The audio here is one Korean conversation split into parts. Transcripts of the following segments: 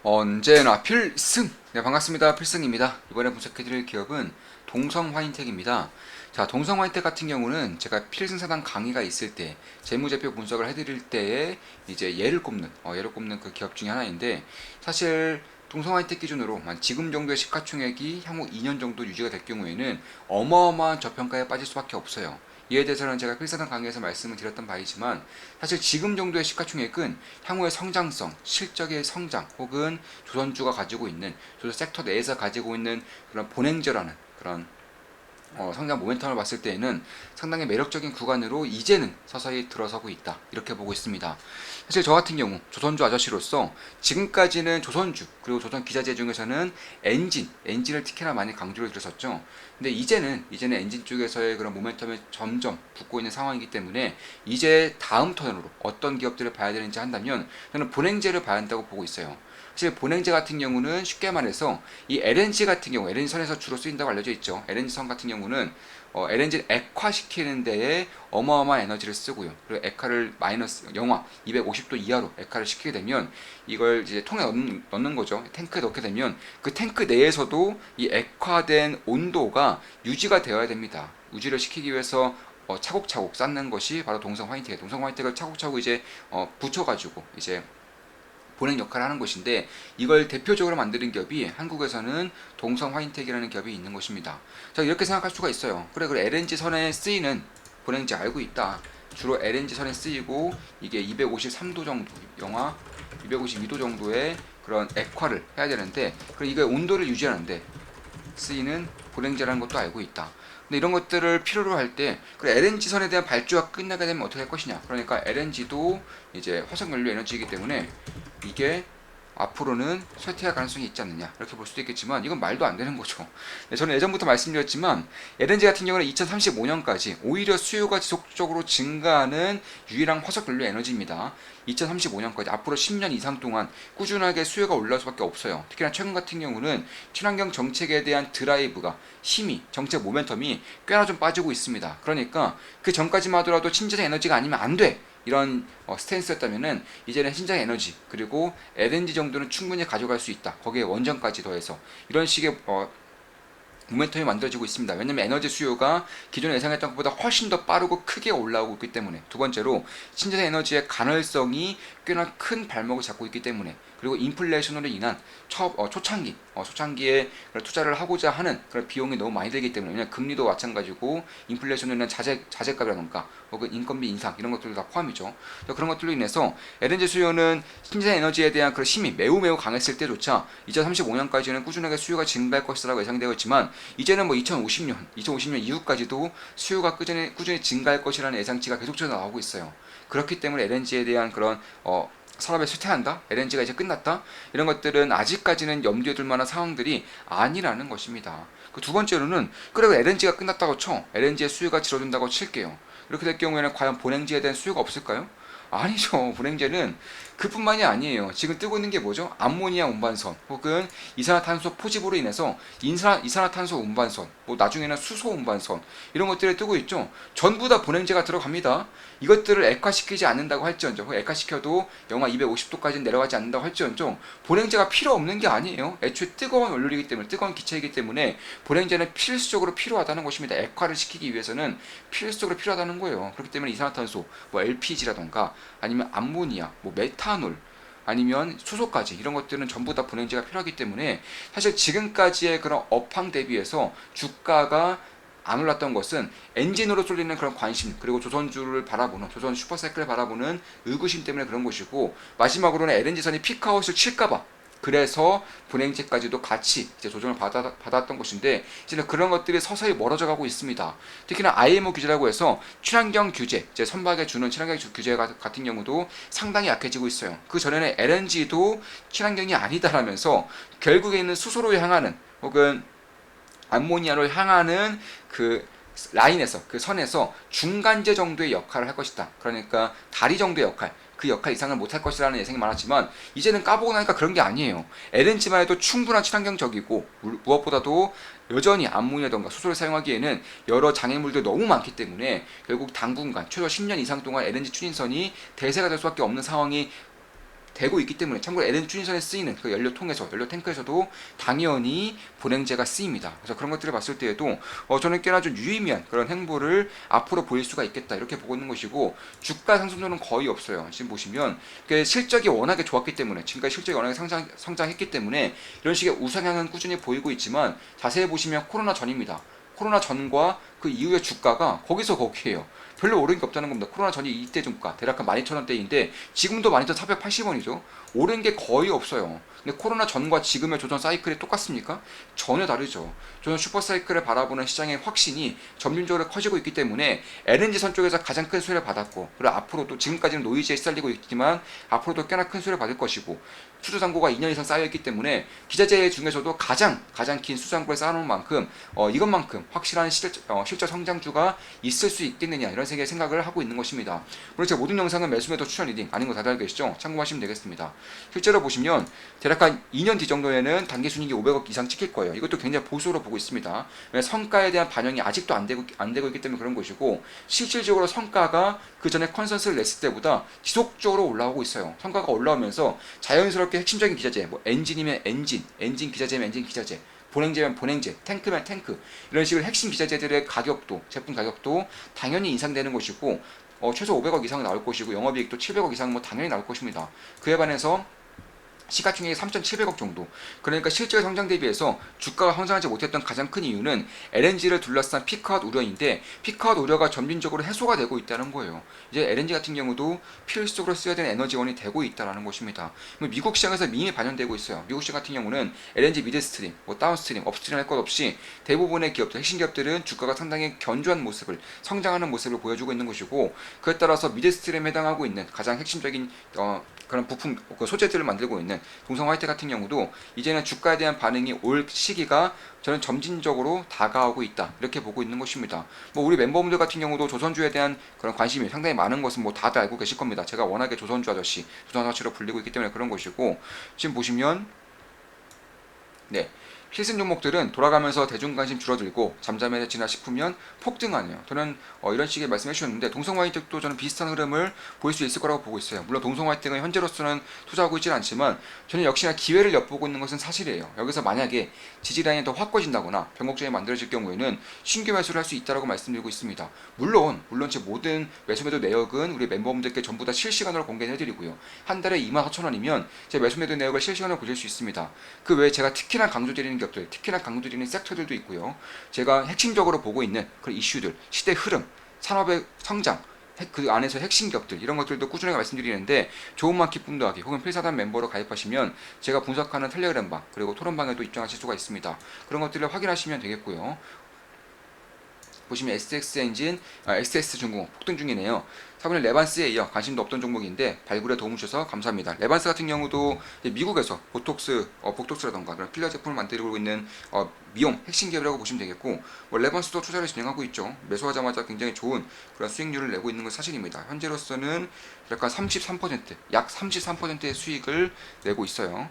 언제나 필승! 네, 반갑습니다. 필승입니다. 이번에 분석해드릴 기업은 동성화인텍입니다. 자, 동성화인텍 같은 경우는 제가 필승사단 강의가 있을 때 재무제표 분석을 해드릴 때에 이제 예를 꼽는 그 기업 중에 하나인데, 사실 동성화인텍 기준으로 지금 정도의 시가총액이 향후 2년 정도 유지가 될 경우에는 어마어마한 저평가에 빠질 수밖에 없어요. 이에 대해서는 제가 필사단 강의에서 말씀을 드렸던 바이지만, 사실 지금 정도의 시가총액은 향후의 성장성, 실적의 성장, 혹은 조선주가 가지고 있는, 조선 섹터 내에서 가지고 있는 그런 본행제라는 그런 성장 모멘텀을 봤을 때에는 상당히 매력적인 구간으로 이제는 서서히 들어서고 있다, 이렇게 보고 있습니다. 사실 저 같은 경우 조선주 아저씨로서 지금까지는 조선주, 그리고 조선 기자재 중에서는 엔진을 특히나 많이 강조를 드렸었죠. 근데 이제는 엔진 쪽에서의 그런 모멘텀이 점점 붙고 있는 상황이기 때문에 이제 다음 턴으로 어떤 기업들을 봐야 되는지 한다면 저는 본행제를 봐야 한다고 보고 있어요. 사실 본행제 같은 경우는 쉽게 말해서 이 LNG 같은 경우, LNG 선에서 주로 쓰인다고 알려져 있죠. LNG 선 같은 경우는 LNG를 액화시키는 데에 어마어마한 에너지를 쓰고요. 그리고 액화를 마이너스 영하 250도 이하로 액화를 시키게 되면 이걸 이제 통에 넣는 거죠. 탱크에 넣게 되면 그 탱크 내에서도 이 액화된 온도가 유지가 되어야 됩니다. 유지를 시키기 위해서 차곡차곡 쌓는 것이 바로 동성 화이트예요. 동성 화이트를 차곡차곡 이제 붙여가지고 이제 보냉 역할을 하는 것인데, 이걸 대표적으로 만드는 기업이 한국에서는 동성 화인텍이라는 기업이 있는 것입니다. 자, 이렇게 생각할 수가 있어요. 그래 LNG 선에 쓰이는 보냉지 알고 있다. 주로 LNG 선에 쓰이고 이게 253도 정도, 영하 252도 정도의 그런 액화를 해야 되는데, 그리고 이게 온도를 유지하는데 쓰이는 보냉제라는 것도 알고 있다. 근데 이런 것들을 필요로 할 때, LNG 선에 대한 발주가 끝나게 되면 어떻게 할 것이냐. 그러니까 LNG도 이제 화석연료 에너지이기 때문에 이게 앞으로는 쇠퇴할 가능성이 있지 않느냐, 이렇게 볼 수도 있겠지만 이건 말도 안 되는 거죠. 저는 예전부터 말씀드렸지만 LNG 같은 경우는 2035년까지 오히려 수요가 지속적으로 증가하는 유일한 화석연료 에너지입니다. 2035년까지 앞으로 10년 이상 동안 꾸준하게 수요가 올라올 수밖에 없어요. 특히나 최근 같은 경우는 친환경 정책에 대한 드라이브가, 힘이, 정책 모멘텀이 꽤나 좀 빠지고 있습니다. 그러니까 그 전까지만 하더라도 친환경 에너지가 아니면 안 돼, 이런 스탠스였다면은 이제는 신장 에너지 그리고 LNG 정도는 충분히 가져갈 수 있다. 거기에 원전까지 더해서 이런 식의 모멘텀이 만들어지고 있습니다. 왜냐하면 에너지 수요가 기존에 예상했던 것보다 훨씬 더 빠르고 크게 올라오고 있기 때문에, 두 번째로 신재생 에너지의 가능성이 꽤나 큰 발목을 잡고 있기 때문에, 그리고 인플레이션으로 인한 초창기에 투자를 하고자 하는 그런 비용이 너무 많이 들기 때문에, 왜냐하면 금리도 마찬가지고 인플레이션으로 인한 자재값이라던가 혹은 인건비 인상, 이런 것들도 다 포함이죠. 그런 것들로 인해서 LNG 수요는 신재생 에너지에 대한 그런 힘이 매우 강했을 때조차 2035년까지는 꾸준하게 수요가 증가할 것이라고 예상되어 있지만, 이제는 2050년 이후까지도 수요가 꾸준히 증가할 것이라는 예상치가 계속적으로 나오고 있어요. 그렇기 때문에 LNG에 대한 그런 산업에 쇠퇴한다, LNG가 이제 끝났다, 이런 것들은 아직까지는 염두에 둘 만한 상황들이 아니라는 것입니다. 그 두 번째로는, 그리고 LNG가 끝났다고 쳐, LNG의 수요가 줄어든다고 칠게요. 이렇게 될 경우에는 과연 본행지에 대한 수요가 없을까요? 아니죠. 불행제는 그뿐만이 아니에요. 지금 뜨고 있는 게 뭐죠? 암모니아 운반선, 혹은 이산화탄소 포집으로 인해서 이산화탄소 운반선, 나중에는 수소 운반선, 이런 것들이 뜨고 있죠. 전부 다 본행제가 들어갑니다. 이것들을 액화시키지 않는다고 할지언정, 액화시켜도 영하 250도까지는 내려가지 않는다고 할지언정 본행제가 필요 없는 게 아니에요. 애초에 뜨거운 원료이기 때문에, 뜨거운 기체이기 때문에 본행제는 필수적으로 필요하다는 것입니다. 액화를 시키기 위해서는 필수적으로 필요하다는 거예요. 그렇기 때문에 이산화탄소, LPG라던가 아니면 암모니아, 메탄올, 아니면 수소까지, 이런 것들은 전부 다 분해제가 필요하기 때문에, 사실 지금까지의 그런 업황 대비해서 주가가 안 올랐던 것은 엔진으로 쏠리는 그런 관심, 그리고 조선주를 바라보는, 조선 슈퍼사이클을 바라보는 의구심 때문에 그런 것이고, 마지막으로는 LNG선이 피크아웃을 칠까봐, 그래서 분행제까지도 같이 이제 조정을 받았던 것인데, 이제는 그런 것들이 서서히 멀어져 가고 있습니다. 특히나 IMO 규제라고 해서 친환경 규제, 이제 선박에 주는 친환경 규제 같은 경우도 상당히 약해지고 있어요. 그 전에는 LNG도 친환경이 아니다라면서 결국에는 수소로 향하는, 혹은 암모니아로 향하는 그 라인에서, 그 선에서 중간재 정도의 역할을 할 것이다. 그러니까 다리 정도의 역할, 그 역할 이상을 못할 것이라는 예상이 많았지만, 이제는 까보고 나니까 그런 게 아니에요. LNG만 해도 충분한 친환경적이고, 무엇보다도 여전히 암모니아던가 수소를 사용하기에는 여러 장애물들이 너무 많기 때문에 결국 당분간 최소 10년 이상 동안 LNG 추진선이 대세가 될 수밖에 없는 상황이 되고 있기 때문에, 참고로 LNG 추진선에 쓰이는 그 연료통에서, 연료 탱크에서도 당연히 보냉제가 쓰입니다. 그래서 그런 것들을 봤을 때에도 저는 꽤나 좀 유의미한 그런 행보를 앞으로 보일 수가 있겠다, 이렇게 보고 있는 것이고, 주가 상승률은 거의 없어요. 지금 보시면 실적이 워낙에 좋았기 때문에, 지금까지 실적이 워낙에 성장했기 때문에 이런 식의 우상향은 꾸준히 보이고 있지만, 자세히 보시면 코로나 전입니다. 코로나 전과 그 이후의 주가가 거기서 거기에요. 별로 오른 게 없다는 겁니다. 코로나 전이 이때 주가 대략 한 12,000원대인데 지금도 12,480원이죠. 오른 게 거의 없어요. 근데 코로나 전과 지금의 조정 사이클이 똑같습니까? 전혀 다르죠. 저는 슈퍼 사이클을 바라보는 시장의 확신이 점진적으로 커지고 있기 때문에 LNG 선 쪽에서 가장 큰 수혜를 받았고, 그리고 앞으로도, 지금까지는 노이즈에 시달리고 있지만 앞으로도 꽤나 큰 수혜를 받을 것이고, 수주잔고가 2년 이상 쌓여있기 때문에 기자재 중에서도 가장 긴 수주잔고를 쌓아놓은 만큼 이것만큼 확실한 실적 성장주가 있을 수 있겠느냐, 이런 생각을 하고 있는 것입니다. 물론 제가 모든 영상은 매수매도 추천 리딩 아닌 거 다들 알고 계시죠? 참고하시면 되겠습니다. 실제로 보시면 대략 한 2년 뒤 정도에는 단기순이익이 500억 이상 찍힐 거예요. 이것도 굉장히 보수로 보고 있습니다. 성과에 대한 반영이 아직도 안 되고 있기 때문에 그런 것이고, 실질적으로 성과가 그 전에 컨센서스를 냈을 때보다 지속적으로 올라오고 있어요. 성과가 올라오면서 자연스럽게 핵심적인 기자재, 뭐 엔진이면 엔진 기자재면 엔진 기자재, 보냉제면 보냉제, 탱크면 탱크, 이런 식으로 핵심 기자재들의 가격도, 제품 가격도 당연히 인상되는 것이고, 최소 500억 이상 나올 것이고, 영업이익도 700억 이상 뭐 당연히 나올 것입니다. 그에 반해서 시가총액이 3,700억 정도. 그러니까 실제 성장 대비해서 주가가 성장하지 못했던 가장 큰 이유는 LNG를 둘러싼 피크아웃 우려인데, 피크아웃 우려가 점진적으로 해소가 되고 있다는 거예요. 이제 LNG 같은 경우도 필수적으로 써야 되는 에너지원이 되고 있다는 것입니다. 미국 시장에서 이미 반영되고 있어요. 미국 시장 같은 경우는 LNG 미드스트림, 뭐 다운스트림, 업스트림 할 것 없이 대부분의 기업들, 핵심 기업들은 주가가 상당히 견조한 모습을, 성장하는 모습을 보여주고 있는 것이고, 그에 따라서 미드스트림에 해당하고 있는 가장 핵심적인 그런 부품, 그 소재들을 만들고 있는 동성 화이트 같은 경우도 이제는 주가에 대한 반응이 올 시기가 저는 점진적으로 다가오고 있다, 이렇게 보고 있는 것입니다. 뭐 우리 멤버분들 같은 경우도 조선주에 대한 그런 관심이 상당히 많은 것은 뭐 다들 알고 계실 겁니다. 제가 워낙에 조선주 아저씨, 조선 아저씨로 불리고 있기 때문에 그런 것이고, 지금 보시면 필승 종목들은 돌아가면서 대중 관심 줄어들고 잠잠해지나 싶으면 폭등하네요. 저는 이런 식의 말씀해 주셨는데, 동성화이텍도 저는 비슷한 흐름을 보일 수 있을 거라고 보고 있어요. 물론 동성화이텍은 현재로서는 투자하고 있지는 않지만 저는 역시나 기회를 엿보고 있는 것은 사실이에요. 여기서 만약에 지지라인이 더 확고해진다거나 변곡점이 만들어질 경우에는 신규 매수를 할 수 있다고 말씀드리고 있습니다. 물론 제 모든 매수매도 내역은 우리 멤버분들께 전부 다 실시간으로 공개해드리고요. 한 달에 24,000원이면 제 매수매도 내역을 실시간으로 보실 수 있습니다. 그 외에 제가 특히나 강조드리는 기업들, 특히나 강조드리는 섹터들도 있고요. 제가 핵심적으로 보고 있는 그런 이슈들, 시대 흐름, 산업의 성장, 그 안에서 핵심 기업들, 이런 것들도 꾸준히 말씀드리는데, 좋은 기쁨 더하기 혹은 필사단 멤버로 가입하시면 제가 분석하는 텔레그램방, 그리고 토론방에도 입장하실 수가 있습니다. 그런 것들을 확인하시면 되겠고요. 보시면 SX 엔진, XS 중공업 폭등 중이네요. 4분의 레반스에 이어 관심도 없던 종목인데 발굴에 도움 주셔서 감사합니다. 레반스 같은 경우도 미국에서 보톡스라던가 그런 필러 제품을 만들고 있는 미용 핵심 기업이라고 보시면 되겠고, 레반스도 투자를 진행하고 있죠. 매수하자마자 굉장히 좋은 그런 수익률을 내고 있는 건 사실입니다. 현재로서는 약간 33%, 약 33%의 수익을 내고 있어요.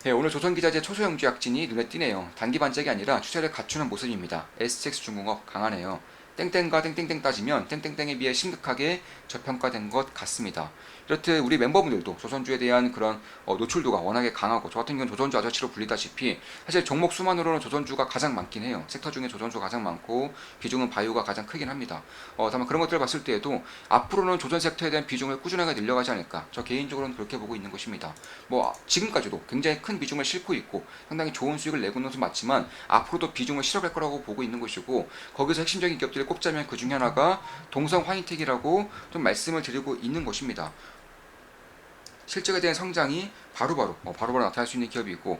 오늘 조선기자재 초소형주 약진이 눈에 띄네요. 단기 반짝이 아니라 추세를 갖추는 모습입니다. SX중공업 강하네요. 땡땡과 땡땡땡 따지면 땡땡땡에 비해 심각하게 저평가된 것 같습니다. 이렇듯 우리 멤버분들도 조선주에 대한 그런 노출도가 워낙에 강하고, 저 같은 경우는 조선주 아저씨로 불리다시피 사실 종목 수만으로는 조선주가 가장 많긴 해요. 섹터 중에 조선주가 가장 많고 비중은 바이오가 가장 크긴 합니다. 다만 그런 것들을 봤을 때에도 앞으로는 조선 섹터에 대한 비중을 꾸준하게 늘려가지 않을까, 저 개인적으로는 그렇게 보고 있는 것입니다. 뭐 지금까지도 굉장히 큰 비중을 싣고 있고 상당히 좋은 수익을 내고 있는 것은 맞지만 앞으로도 비중을 실어갈 거라고 보고 있는 것이고, 거기서 핵심적인 기업들을 꼽자면 그 중에 하나가 동성 화이텍이라고 좀 말씀을 드리고 있는 것입니다. 실적에 대한 성장이 바로바로 나타날 수 있는 기업이고,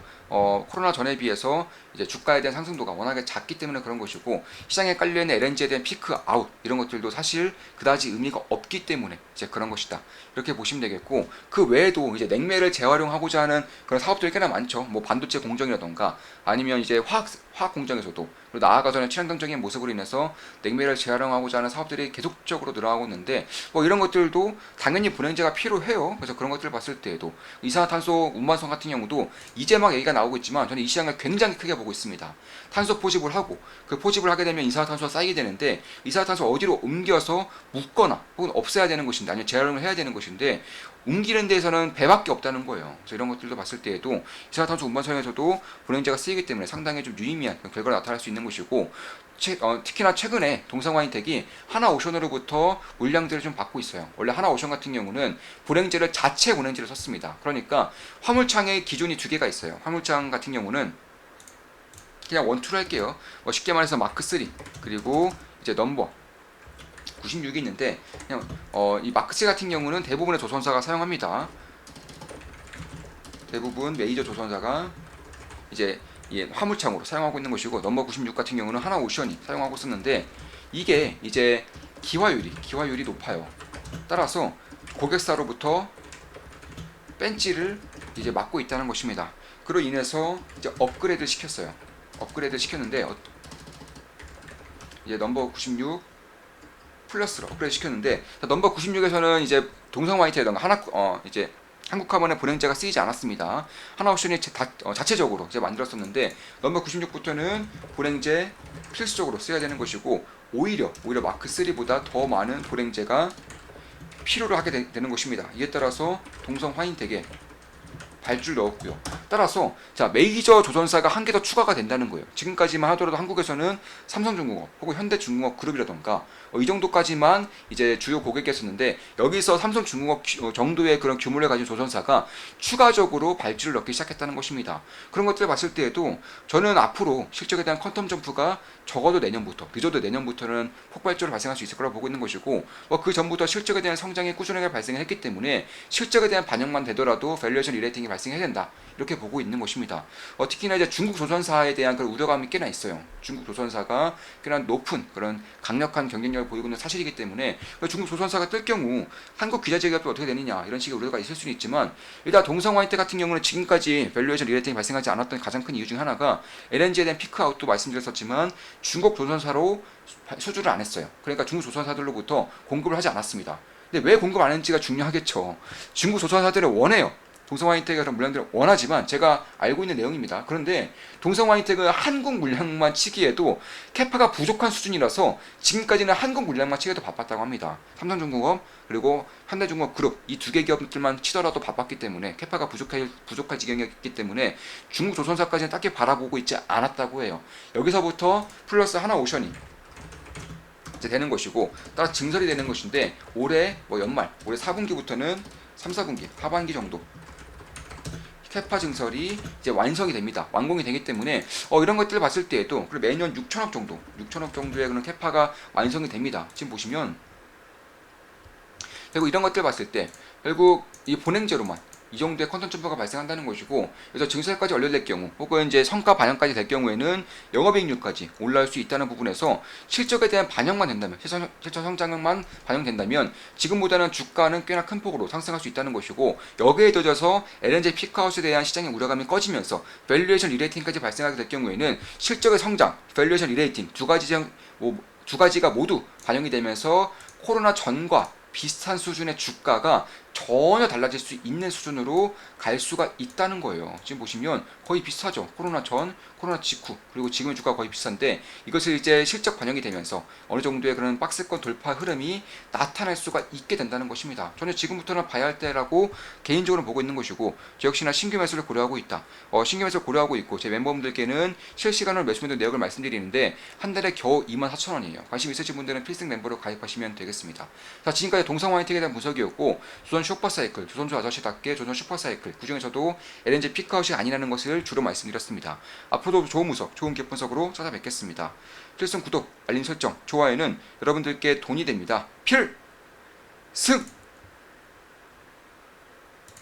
코로나 전에 비해서 이제 주가에 대한 상승도가 워낙에 작기 때문에 그런 것이고, 시장에 깔려있는 LNG에 대한 피크 아웃, 이런 것들도 사실 그다지 의미가 없기 때문에 이제 그런 것이다, 이렇게 보시면 되겠고, 그 외에도 이제 냉매를 재활용하고자 하는 그런 사업들이 꽤나 많죠. 뭐 반도체 공정이라던가 아니면 이제 화학 공정에서도, 그리고 나아가서는 친환경적인 모습으로 인해서 냉매를 재활용하고자 하는 사업들이 계속적으로 늘어나고 있는데, 뭐 이런 것들도 당연히 분해제가 필요해요. 그래서 그런 것들을 봤을 때에도 이산화탄소 운반선 같은 경우도 이제 막 얘기가 나오고 있지만 저는 이 시장을 굉장히 크게 보고 있습니다. 탄소 포집을 하고 그 포집을 하게 되면 이산화탄소가 쌓이게 되는데, 이산화탄소 어디로 옮겨서 묻거나 혹은 없애야 되는 것인데, 아니면 재활용을 해야 되는 것인데, 옮기는 데에서는 배밖에 없다는 거예요. 그래서 이런 것들도 봤을 때에도 이산화탄소 운반선에서도 불행제가 쓰이기 때문에 상당히 좀 유의미한 결과가 나타날 수 있는 것이고, 특히나 최근에 동성화인텍이 하나오션으로부터 물량들을 좀 받고 있어요. 원래 하나오션 같은 경우는 불행제를 자체 운행제를 썼습니다. 그러니까 화물창에 기준이 두 개가 있어요. 화물창 같은 경우는 그냥 원투로 할게요. 쉽게 말해서 마크 3 그리고 이제 넘버 96이 있는데, 그냥 이 마크 3 같은 경우는 대부분의 조선사가 사용합니다. 대부분 메이저 조선사가 이제 화물창으로 사용하고 있는 것이고, 넘버 96 같은 경우는 하나오션이 사용하고 있었는데, 이게 이제 기화율이 높아요. 따라서 고객사로부터 벤치를 이제 막고 있다는 것입니다. 그로 인해서 이제 업그레이드를 시켰어요. 업그레이드를 시켰는데 이제 넘버 96 플러스로 업그레이드 시켰는데, 넘버 96에서는 이제 동성화이트라던가 이제 한국화물의 불행제가 쓰이지 않았습니다. 하나옵션이 자체적으로 이제 만들었었는데, 넘버 96부터는 불행제 필수적으로 써야 되는 것이고, 오히려 마크 3보다 더 많은 불행제가 필요로 하게 되는 것입니다. 이에 따라서 동성화인텍에 발주를 넣었고요. 따라서 메이저 조선사가 한 개 더 추가가 된다는 거예요. 지금까지만 하더라도 한국에서는 삼성중공업 혹은 현대중공업 그룹이라던가 이 정도까지만 이제 주요 고객이었었는데, 여기서 삼성중공업 정도의 그런 규모를 가진 조선사가 추가적으로 발주를 넣기 시작했다는 것입니다. 그런 것들을 봤을 때에도 저는 앞으로 실적에 대한 퀀텀 점프가 적어도 내년부터, 늦어도 내년부터는 폭발적으로 발생할 수 있을 거라고 보고 있는 것이고, 그 전부터 실적에 대한 성장이 꾸준하게 발생했기 때문에 실적에 대한 반영만 되더라도 밸류에이션 리레이팅이 발생해야 된다, 이렇게 보고 있는 것입니다. 특히나 이제 중국 조선사에 대한 그런 우려감이 꽤나 있어요. 중국 조선사가 꽤나 높은 그런 강력한 경쟁력을 보이고 있는 사실이기 때문에, 중국 조선사가 뜰 경우 한국 기자재기업도 어떻게 되느냐, 이런 식의 우려가 있을 수는 있지만, 일단 동성화이텍 같은 경우는 지금까지 밸류에이션 리레이팅이 발생하지 않았던 가장 큰 이유 중 하나가 LNG에 대한 피크아웃도 말씀드렸었지만 중국 조선사로 수주를 안 했어요. 그러니까 중국 조선사들로부터 공급을 하지 않았습니다. 근데 왜 공급 안 했는지가 중요하겠죠. 중국 조선사들을 원해요. 동성화인텍의 그런 물량들을 원하지만, 제가 알고 있는 내용입니다. 그런데 동성화인텍은 한국 물량만 치기에도 캐파가 부족한 수준이라서 지금까지는 한국 물량만 치기에도 바빴다고 합니다. 삼성중공업 그리고 현대중공업 그룹, 이 두 개 기업들만 치더라도 바빴기 때문에 캐파가 부족할 지경이었기 때문에 중국 조선사까지는 딱히 바라보고 있지 않았다고 해요. 여기서부터 플러스 하나오션이 이제 되는 것이고, 따라 증설이 되는 것인데, 올해 연말, 올해 4분기부터는 3, 4분기 하반기 정도 캐파 증설이 이제 완성이 됩니다. 완공이 되기 때문에 이런 것들을 봤을 때에도 매년 6천억 정도의 그런 캐파가 완성이 됩니다. 지금 보시면, 그리고 이런 것들을 봤을 때 결국 이 본행제로만 이 정도의 컨텐츠 점프가 발생한다는 것이고, 그래서 증설까지 완료될 경우 혹은 이제 성과 반영까지 될 경우에는 영업이익률까지 올라올 수 있다는 부분에서 실적에 대한 반영만 된다면, 실적 성장만 반영된다면 지금보다는 주가는 꽤나 큰 폭으로 상승할 수 있다는 것이고, 여기에 더해서 LNG 피크아웃에 대한 시장의 우려감이 꺼지면서 밸류에이션 리레이팅까지 발생하게 될 경우에는 실적의 성장, 밸류에이션 리레이팅 두 가지가 모두 반영이 되면서 코로나 전과 비슷한 수준의 주가가 전혀 달라질 수 있는 수준으로 갈 수가 있다는 거예요. 지금 보시면 거의 비슷하죠. 코로나 전, 코로나 직후, 그리고 지금의 주가가 거의 비슷한데, 이것을 이제 실적 반영이 되면서 어느 정도의 그런 박스권 돌파 흐름이 나타날 수가 있게 된다는 것입니다. 저는 지금부터는 봐야 할 때라고 개인적으로 보고 있는 것이고, 저 역시나 신규 매수를 고려하고 있다. 신규 매수를 고려하고 있고, 제 멤버분들께는 실시간으로 매수매도 내역을 말씀드리는데 한 달에 겨우 24,000원이에요. 관심 있으신 분들은 필승 멤버로 가입하시면 되겠습니다. 자, 지금까지 동성화이텍에 대한 분석이었고, 조선 슈퍼사이클, 조선주 아저씨답게 조선 슈퍼사이클, 그중에서도 LNG 피크아웃이 아니라는 것을 주로 말씀드렸습니다. 앞으로도 좋은 분석, 좋은 기업 분석으로 찾아뵙겠습니다. 필승 구독, 알림 설정, 좋아요는 여러분들께 돈이 됩니다. 필승!